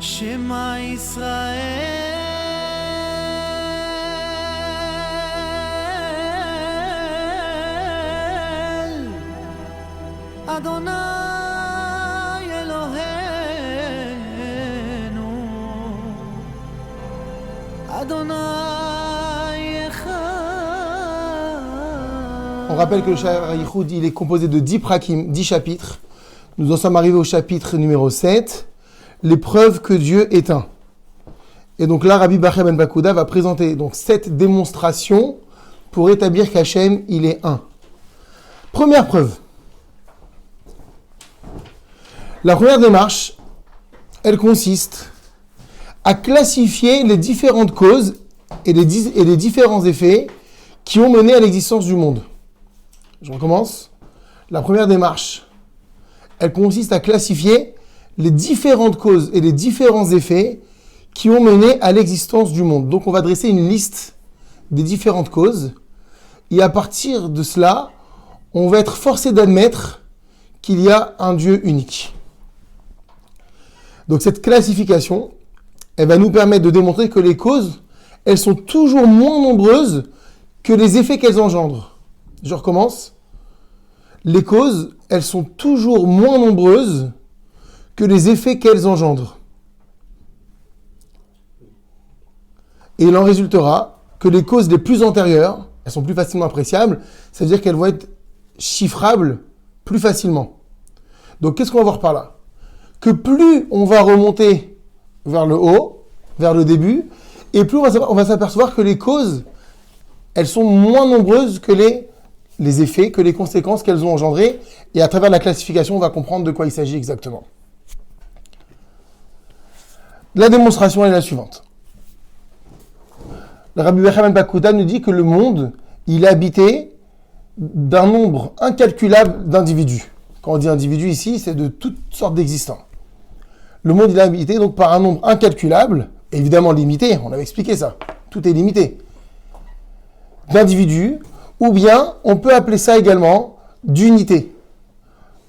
Shema Yisrael Adonai Eloheinu Adonai Echad. On rappelle que le Sha'ar HaYichud, il est composé de 10 prakim, 10 chapitres. Nous en sommes arrivés au chapitre numéro 7, les preuves que Dieu est un. Et donc là, Rabbi Bachya ben Bakouda va présenter donc 7 démonstrations pour établir qu'Hachem, il est un. Première preuve. La première démarche, elle consiste à classifier les différentes causes et les différents effets qui ont mené à l'existence du monde. Je recommence. La première démarche, elle consiste à classifier les différentes causes et les différents effets qui ont mené à l'existence du monde. Donc on va dresser une liste des différentes causes et à partir de cela, on va être forcé d'admettre qu'il y a un Dieu unique. Donc cette classification, elle va nous permettre de démontrer que les causes, elles sont toujours moins nombreuses que les effets qu'elles engendrent. Je recommence. Les causes, elles sont toujours moins nombreuses que les effets qu'elles engendrent. Et il en résultera que les causes les plus antérieures, elles sont plus facilement appréciables, c'est-à-dire qu'elles vont être chiffrables plus facilement. Donc qu'est-ce qu'on va voir par là ? Que plus on va remonter vers le haut, vers le début, et plus on va s'apercevoir que les causes, elles sont moins nombreuses que les effets, que les conséquences qu'elles ont engendrées. Et à travers la classification, on va comprendre de quoi il s'agit exactement. La démonstration est la suivante. Le Rabbi Bachya ben Bakouda nous dit que le monde, il est habité d'un nombre incalculable d'individus. Quand on dit individus ici, c'est de toutes sortes d'existants. Le monde, il est habité donc par un nombre incalculable, évidemment limité, on avait expliqué ça, tout est limité, d'individus, ou bien on peut appeler ça également d'unité.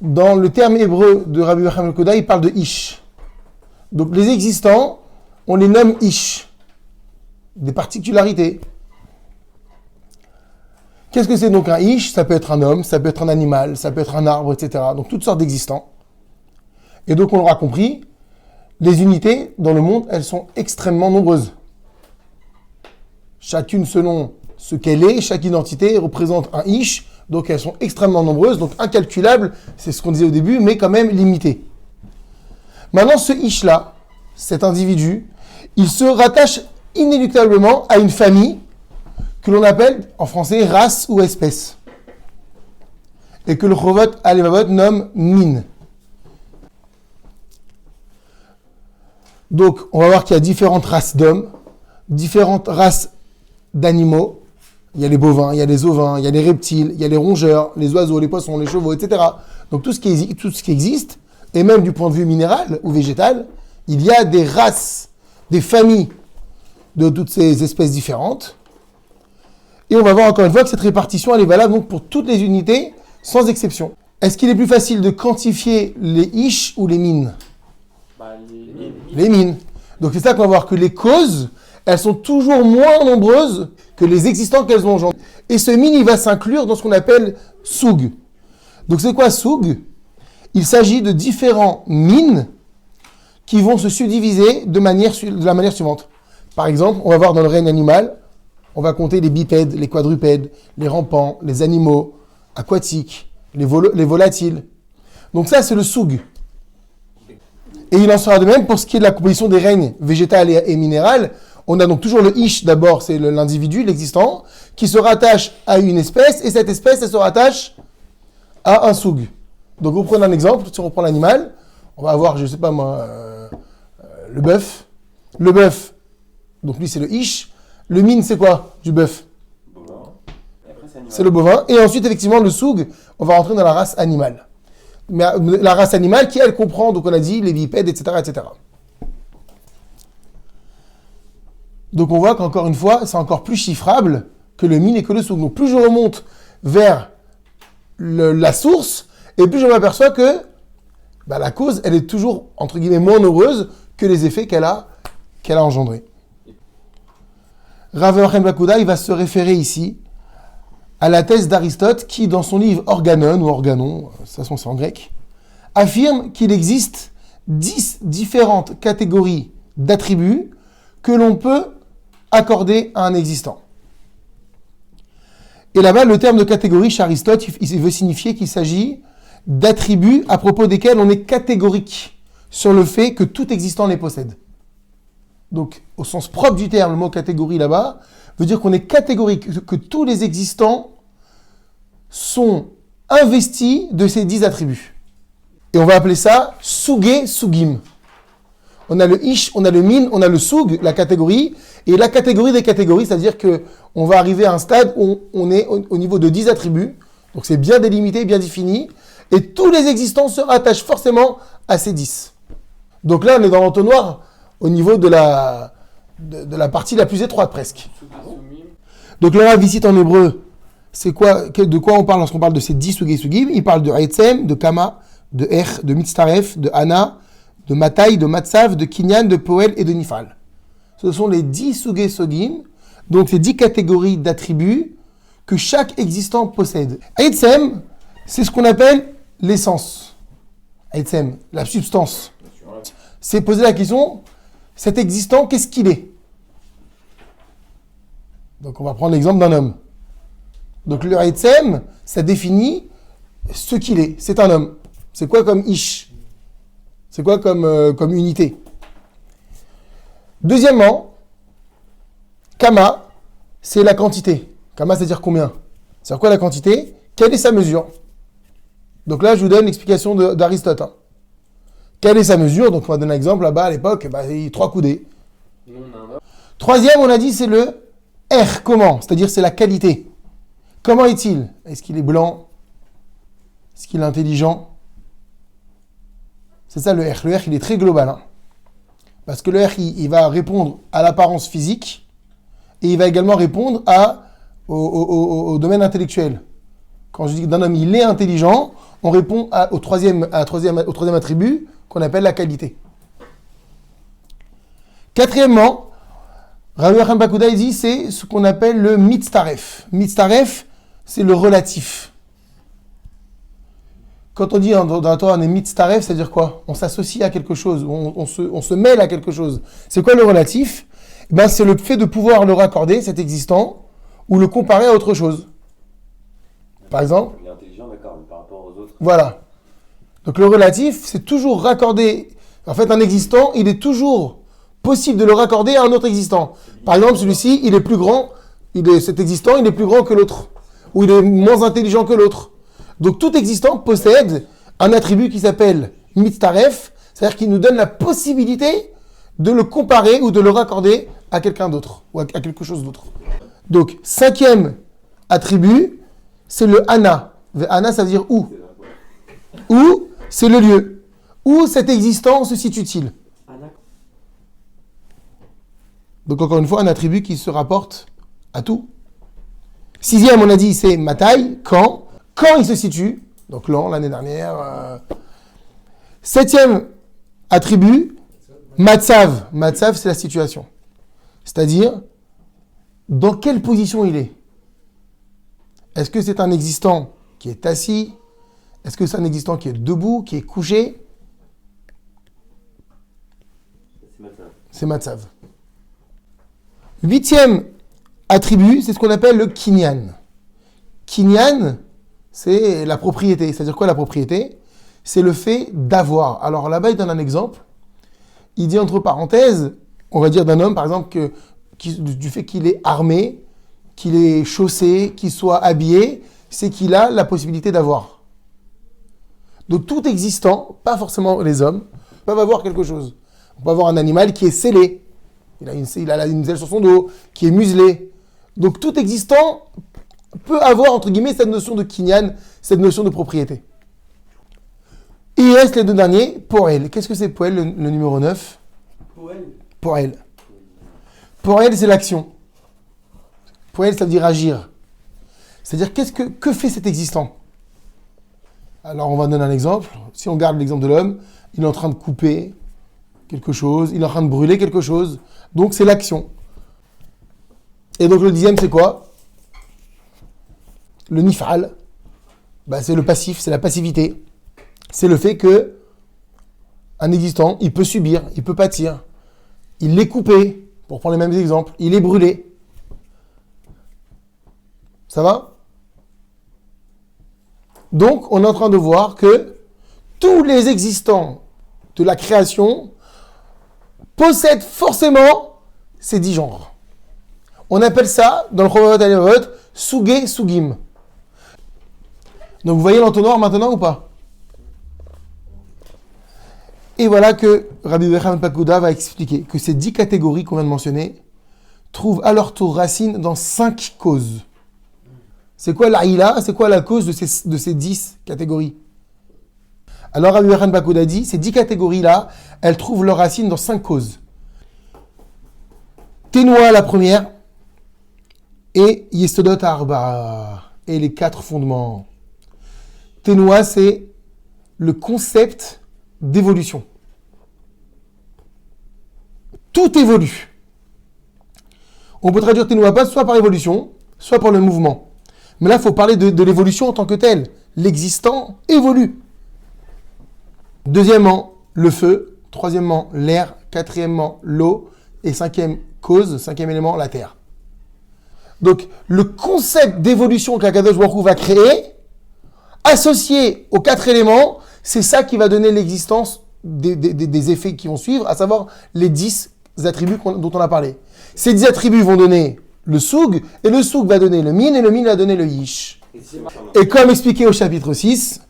Dans le terme hébreu de Rabbi Bachya ben Bakouda, il parle de ish. Donc les existants, on les nomme ish, des particularités. Qu'est-ce que c'est donc un ish ? Ça peut être un homme, ça peut être un animal, ça peut être un arbre, etc. Donc toutes sortes d'existants. Et donc on l'aura compris, les unités dans le monde, elles sont extrêmement nombreuses. Chacune selon ce qu'elle est, chaque identité représente un ish, donc elles sont extrêmement nombreuses, donc incalculables, c'est ce qu'on disait au début, mais quand même limitées. Maintenant, ce ish-là, cet individu, il se rattache inéluctablement à une famille que l'on appelle en français race ou espèce, et que le Chovot Halevavot nomme min. Donc, on va voir qu'il y a différentes races d'hommes, différentes races d'animaux. Il y a les bovins, il y a les ovins, il y a les reptiles, il y a les rongeurs, les oiseaux, les poissons, les chevaux, etc. Donc, tout ce qui existe, et même du point de vue minéral ou végétal, il y a des races, des familles de toutes ces espèces différentes. Et on va voir encore une fois que cette répartition, elle est valable donc pour toutes les unités, sans exception. Est-ce qu'il est plus facile de quantifier les ish ou les min ? Les min. Donc c'est ça qu'on va voir, que les causes, elles sont toujours moins nombreuses que les existants qu'elles ont engendrés. Et ce min, il va s'inclure dans ce qu'on appelle soug. Donc c'est quoi soug ? Il s'agit de différents min qui vont se subdiviser de la manière suivante. Par exemple, on va voir dans le règne animal, on va compter les bipèdes, les quadrupèdes, les rampants, les animaux aquatiques, les volatiles. Donc ça, c'est le soug. Et il en sera de même pour ce qui est de la composition des règnes végétal et minéral. On a donc toujours le ish, d'abord, c'est l'individu, l'existant, qui se rattache à une espèce, et cette espèce, elle se rattache à un soug. Donc, vous prenez un exemple, si on reprend l'animal, on va avoir, je ne sais pas moi, le bœuf. Le bœuf, donc lui, c'est le ish. Le min, c'est quoi du bœuf ? C'est le bovin. Et ensuite, effectivement, le soug, on va rentrer dans la race animale. Mais la race animale qui, elle, comprend, donc on a dit, les bipèdes, etc., etc. Donc on voit qu'encore une fois, c'est encore plus chiffrable que le min et que le soug. Donc plus je remonte vers la source, et plus je m'aperçois que la cause, elle est toujours, entre guillemets, moins nombreuse que les effets qu'elle a engendrés. Rav Menachem Bakuda, il va se référer ici à la thèse d'Aristote qui, dans son livre Organon, ou Organon, ça c'est en grec, affirme qu'il existe 10 différentes catégories d'attributs que l'on peut accorder à un existant. Et là-bas, le terme de catégorie chez Aristote, il veut signifier qu'il s'agit d'attributs à propos desquels on est catégorique sur le fait que tout existant les possède. Donc, au sens propre du terme, le mot catégorie là-bas veut dire qu'on est catégorique, que tous les existants sont investis de ces 10 attributs. Et on va appeler ça Sugé Sugim. On a le Ish, on a le Min, on a le Sug, la catégorie, et la catégorie des catégories, c'est-à-dire qu'on va arriver à un stade où on est au niveau de 10 attributs, donc c'est bien délimité, bien défini, et tous les existants se rattachent forcément à ces 10. Donc là, on est dans l'entonnoir au niveau de la partie la plus étroite presque. Donc le Rav ici en hébreu, c'est quoi, de quoi on parle lorsqu'on parle de ces 10 Sugé Sugim? Il parle de Etzem, de Kama, de Er, de Mitztaref, de Ana, de Matai, de Matzav, de Kinyan, de Poel et de Nifal. Ce sont les 10 Sugé Sugim, donc les 10 catégories d'attributs que chaque existant possède. Etzem, c'est ce qu'on appelle l'essence. Etzem, la substance. C'est poser la question, cet existant, qu'est-ce qu'il est? Donc on va prendre l'exemple d'un homme. Donc le Etzem, ça définit ce qu'il est. C'est un homme. C'est quoi comme Ish? C'est quoi comme unité? Deuxièmement, Kama, c'est la quantité. Kama, c'est-à-dire combien? C'est-à-dire quoi la quantité? Quelle est sa mesure? Donc là, je vous donne l'explication d'Aristote. Quelle est sa mesure? Donc on va donner un exemple là-bas à l'époque, 3 coudées. Troisième, on a dit, c'est le R. Comment? C'est-à-dire c'est la qualité. Comment est-il? Est-ce qu'il est blanc? Est-ce qu'il est intelligent? C'est ça le R. Le R, il est très global. Parce que le R, il va répondre à l'apparence physique et il va également répondre au domaine intellectuel. Quand je dis d'un homme, il est intelligent, on répond au troisième attribut qu'on appelle la qualité. Quatrièmement, Rav Menachem Bakuda, il dit, c'est ce qu'on appelle le mitztaref. Mitztaref, c'est le relatif. Quand on dit dans la Torah, on est mitztaref, c'est-à-dire quoi? On s'associe à quelque chose, on se mêle à quelque chose. C'est quoi le relatif? C'est le fait de pouvoir le raccorder, cet existant, ou le comparer à autre chose. Par exemple? Il est intelligent, d'accord, mais par rapport aux autres. Voilà. Donc le relatif, c'est toujours raccorder. En fait, un existant, il est toujours possible de le raccorder à un autre existant. Par exemple, celui-ci, il est plus grand, cet existant, il est plus grand que l'autre. Ou il est moins intelligent que l'autre. Donc tout existant possède un attribut qui s'appelle mitztaref, c'est-à-dire qu'il nous donne la possibilité de le comparer ou de le raccorder à quelqu'un d'autre, ou à quelque chose d'autre. Donc, 5e attribut, c'est le ana. Ana, ça veut dire où. Où, c'est le lieu. Où cet existant se situe-t-il? Donc, encore une fois, un attribut qui se rapporte à tout. 6e, on a dit, c'est matai, quand. Quand il se situe, donc l'an, l'année dernière. 7e attribut, matzav. Matzav, c'est la situation. C'est-à-dire, dans quelle position il est? Est-ce que c'est un existant qui est assis? Est-ce que c'est un existant qui est debout, qui est couché? C'est matzav. 8e attribut, c'est ce qu'on appelle le kinyan. Kinyan, c'est la propriété. C'est-à-dire quoi la propriété? C'est le fait d'avoir. Alors là-bas, il donne un exemple. Il dit entre parenthèses, on va dire d'un homme, par exemple, du fait qu'il est armé, qu'il est chaussé, qu'il soit habillé, c'est qu'il a la possibilité d'avoir. Donc tout existant, pas forcément les hommes, peuvent avoir quelque chose. On peut avoir un animal qui est scellé. Il a une selle sur son dos, qui est muselé. Donc tout existant peut avoir, entre guillemets, cette notion de kinyan, cette notion de propriété. Et il reste les deux derniers, poel. Qu'est-ce que c'est poel, le numéro 9? Poel. Poel, c'est l'action. Poel, ça veut dire agir. C'est-à-dire, que fait cet existant? Alors, on va donner un exemple. Si on garde l'exemple de l'homme, il est en train de couper quelque chose, il est en train de brûler quelque chose. Donc c'est l'action. Et donc le 10e, c'est quoi? Le nif'al. C'est le passif, c'est la passivité. C'est le fait que un existant, il peut subir, il peut pâtir. Il est coupé, pour prendre les mêmes exemples, il est brûlé. Ça va? Donc, on est en train de voir que tous les existants de la création possèdent forcément ces 10 genres. On appelle ça, dans le Chovot HaLevavot, Sugé Sugim. Donc, vous voyez l'entonnoir maintenant ou pas? Et voilà que Rabbi Yochanan ben Pakuda va expliquer que ces 10 catégories qu'on vient de mentionner trouvent à leur tour racine dans 5 causes. C'est quoi l'Aïla? C'est quoi la cause de ces 10 catégories? Alors Rabbi Yochanan ben Pakuda dit, ces 10 catégories-là, elles trouvent leur racine dans 5 causes. Ténoa, la première, et Yesodot Arba, et les 4 fondements. Ténoa, c'est le concept d'évolution. Tout évolue. On peut traduire Ténoa pas soit par évolution, soit par le mouvement. Mais là, il faut parler de l'évolution en tant que telle. L'existant évolue. Deuxièmement, le feu. Troisièmement, l'air. Quatrièmement, l'eau. Et cinquième élément, la terre. Donc, le concept d'évolution qu'Akadosh Baruch Hu va créer, associé aux 4 éléments, c'est ça qui va donner l'existence des effets qui vont suivre, à savoir les 10 attributs dont on a parlé. Ces 10 attributs vont donner le soug, et le soug va donner le min, et le min va donner le yish. Et comme expliqué au chapitre 6,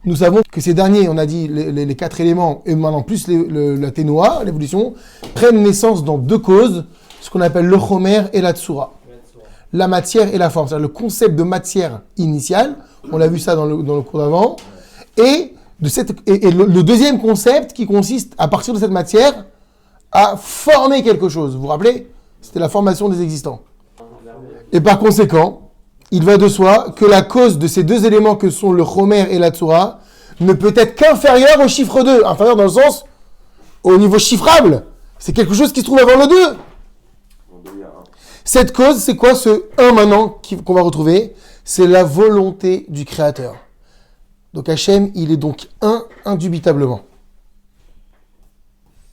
nous savons que ces derniers, on a dit les 4 éléments, et maintenant plus la ténoa, l'évolution, prennent naissance dans 2 causes, ce qu'on appelle le chomer et la tsura. La matière et la forme, c'est-à-dire le concept de matière initiale, on l'a vu ça dans le cours d'avant, et le deuxième concept qui consiste, à partir de cette matière, à former quelque chose. Vous vous rappelez? C'était la formation des existants. Et par conséquent, il va de soi que la cause de ces 2 éléments que sont le chomer et la tsura ne peut être qu'inférieure au chiffre 2. Inférieur dans le sens, au niveau chiffrable. C'est quelque chose qui se trouve avant le 2. Cette cause, c'est quoi ce 1 maintenant qu'on va retrouver? C'est la volonté du Créateur. Donc Hachem, il est donc un indubitablement.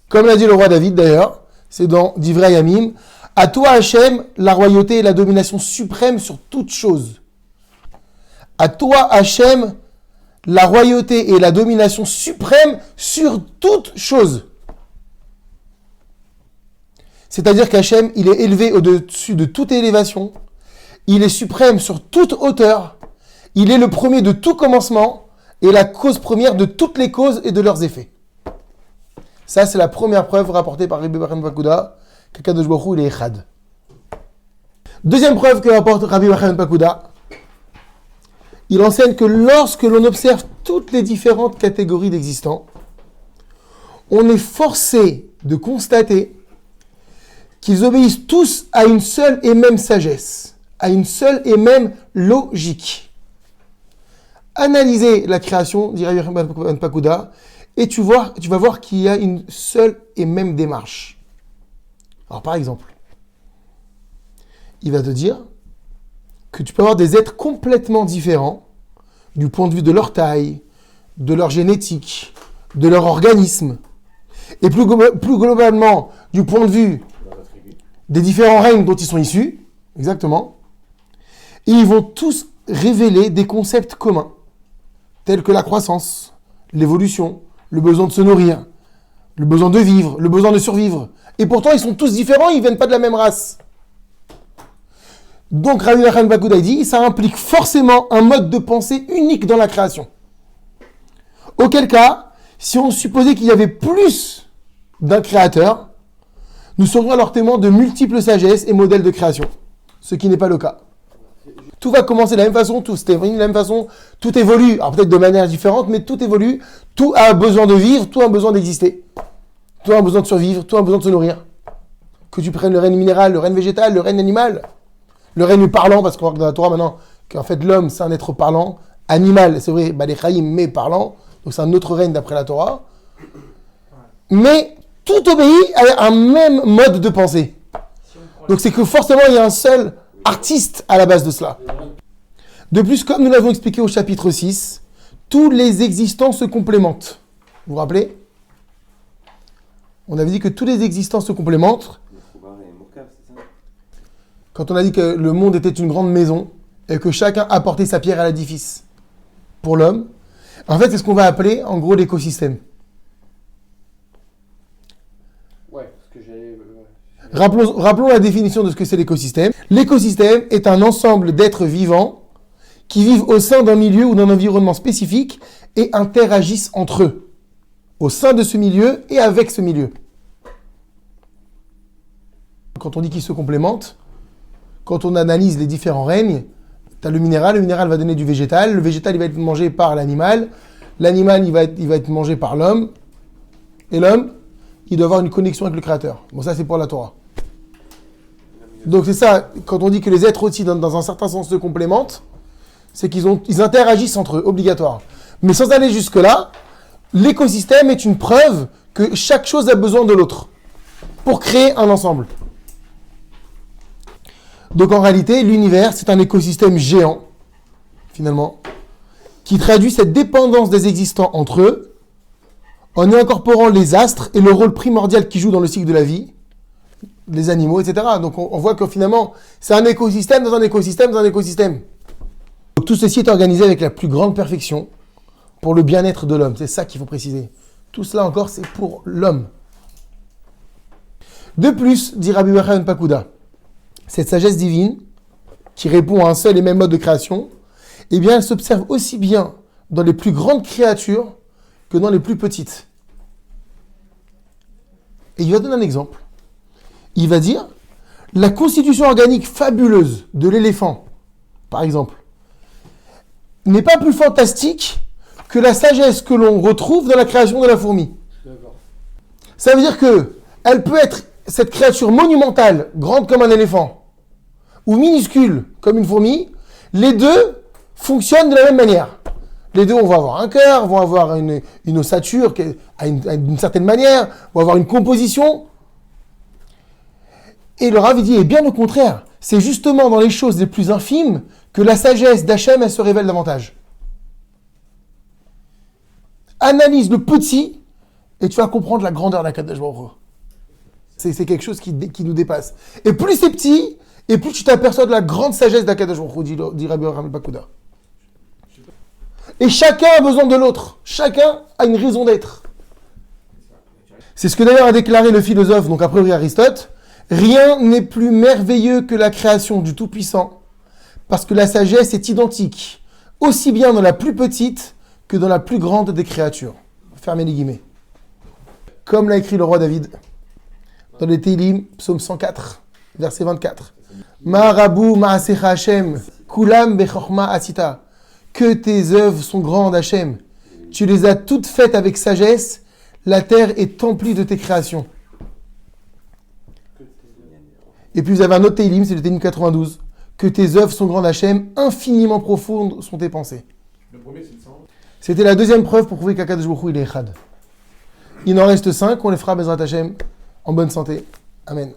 Comme l'a dit le roi David d'ailleurs, c'est dans Divrei Yamim, à toi Hachem, la royauté et la domination suprême sur toute chose. À toi Hachem, la royauté et la domination suprême sur toute chose. C'est-à-dire qu'Hachem, il est élevé au-dessus de toute élévation, il est suprême sur toute hauteur, il est le premier de tout commencement et la cause première de toutes les causes et de leurs effets. Ça, c'est la première preuve rapportée par Rabbi Yochanan ben Pakuda qu'Akadosh Baruch Hu, il est Echad. Deuxième preuve que rapporte Rabbi Yochanan ben Pakuda, il enseigne que lorsque l'on observe toutes les différentes catégories d'existants, on est forcé de constater qu'ils obéissent tous à une seule et même sagesse, à une seule et même logique. Analysez la création, dit Rabbi Yochanan ben Pakuda, et tu vas voir qu'il y a une seule et même démarche. Alors par exemple, il va te dire que tu peux avoir des êtres complètement différents du point de vue de leur taille, de leur génétique, de leur organisme, et plus globalement du point de vue des différents règnes dont ils sont issus, exactement, et ils vont tous révéler des concepts communs, tels que la croissance, l'évolution, le besoin de se nourrir, le besoin de vivre, le besoin de survivre. Et pourtant, ils sont tous différents, ils ne viennent pas de la même race. Donc, Rabbi Yochanan ben Pakuda dit, ça implique forcément un mode de pensée unique dans la création. Auquel cas, si on supposait qu'il y avait plus d'un créateur, nous serions alors témoins de multiples sagesses et modèles de création, ce qui n'est pas le cas. Tout va commencer de la même façon, tout se termine de la même façon, tout évolue, alors peut-être de manière différente, mais tout évolue, tout a besoin de vivre, tout a besoin d'exister, tout a besoin de survivre, tout a besoin de se nourrir. Que tu prennes le règne minéral, le règne végétal, le règne animal, le règne parlant, parce qu'on voit que dans la Torah maintenant, qu'en fait l'homme c'est un être parlant, animal, c'est vrai, les chaïm, mais parlant, donc c'est un autre règne d'après la Torah. mais tout obéit à un même mode de pensée. Donc c'est que forcément il y a un seul artiste à la base de cela. De plus, comme nous l'avons expliqué au chapitre 6, tous les existants se complémentent. Vous vous rappelez? On avait dit que tous les existants se complémentent. Quand on a dit que le monde était une grande maison et que chacun apportait sa pierre à l'édifice pour l'homme, en fait c'est ce qu'on va appeler en gros l'écosystème. Ouais, ce que j'ai... Rappelons la définition de ce que c'est l'écosystème. L'écosystème est un ensemble d'êtres vivants qui vivent au sein d'un milieu ou d'un environnement spécifique et interagissent entre eux, au sein de ce milieu et avec ce milieu. Quand on dit qu'ils se complémentent, quand on analyse les différents règnes, tu as le minéral va donner du végétal, le végétal il va être mangé par l'animal il va être mangé par l'homme, et l'homme, il doit avoir une connexion avec le Créateur. Bon, ça c'est pour la Torah. Donc c'est ça, quand on dit que les êtres aussi dans un certain sens se complémentent, c'est qu'ils interagissent entre eux, obligatoire. Mais sans aller jusque-là, l'écosystème est une preuve que chaque chose a besoin de l'autre pour créer un ensemble. Donc en réalité, l'univers, c'est un écosystème géant, finalement, qui traduit cette dépendance des existants entre eux, en y incorporant les astres et le rôle primordial qu'ils jouent dans le cycle de la vie, les animaux, etc. Donc on voit que finalement, c'est un écosystème dans un écosystème dans un écosystème. Donc tout ceci est organisé avec la plus grande perfection pour le bien-être de l'homme. C'est ça qu'il faut préciser. Tout cela encore, c'est pour l'homme. De plus, dit Rabbi Yochanan Pakuda, cette sagesse divine, qui répond à un seul et même mode de création, eh bien, elle s'observe aussi bien dans les plus grandes créatures que dans les plus petites. Et il va donner un exemple. Il va dire, la constitution organique fabuleuse de l'éléphant, par exemple, n'est pas plus fantastique que la sagesse que l'on retrouve dans la création de la fourmi. Ça veut dire que elle peut être cette créature monumentale, grande comme un éléphant, ou minuscule comme une fourmi, les deux fonctionnent de la même manière. Les deux vont avoir un cœur, vont avoir une ossature d'une certaine manière, vont avoir une composition. Et le Rav dit, et bien au contraire, c'est justement dans les choses les plus infimes que la sagesse d'Hachem, elle se révèle davantage. Analyse le petit et tu vas comprendre la grandeur d'Akadosh Baruch Hu. C'est quelque chose qui nous dépasse. Et plus c'est petit, et plus tu t'aperçois de la grande sagesse d'Akadosh Baruch Hu, dit Rabbi Yochanan Pakuda. Et chacun a besoin de l'autre. Chacun a une raison d'être. C'est ce que d'ailleurs a déclaré le philosophe, donc a priori Aristote. Rien n'est plus merveilleux que la création du Tout-Puissant, parce que la sagesse est identique, aussi bien dans la plus petite que dans la plus grande des créatures. Fermez les guillemets. Comme l'a écrit le roi David, dans les Télim, psaume 104, verset 24. Ma'arabu ma'asecha Hashem, kulam bechorma asita. Que tes œuvres sont grandes, Hashem. Tu les as toutes faites avec sagesse. La terre est emplie de tes créations. Et puis vous avez un autre Télim, c'est le Télim 92. Que tes œuvres sont grandes, Hashem. Infiniment profondes sont tes pensées. Le premier, c'est le sang. C'était la deuxième preuve pour prouver qu'Akadosh Baruch Hu, il est Echad. Il en reste 5, on les fera Bezrat Hashem en bonne santé. Amen.